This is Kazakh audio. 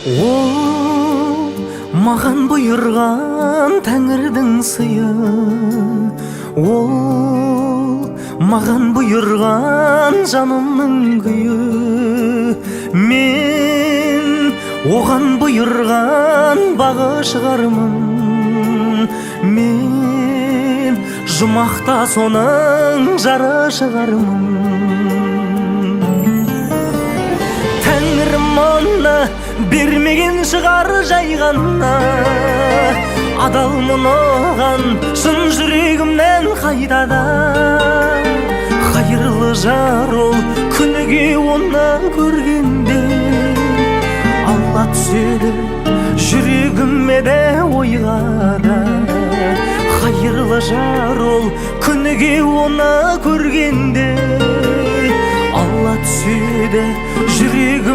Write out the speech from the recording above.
Ол маған бұйырған тәңірдің сыйы, ол маған бұйырған жанымның күйі. Мен оған бұйырған бағышығармын, мен жұмақта соның жары шығармын. Тәңірім оны бермеген шығар жай ғана, адалмын оған шын жүрегімнен қайтада. Қайырлы жар ол күніге оны көргенде, алла түседі жүрегіме де ойға да. Қайырлы жар ол күніге оны көргенде, алла түседі жүрегім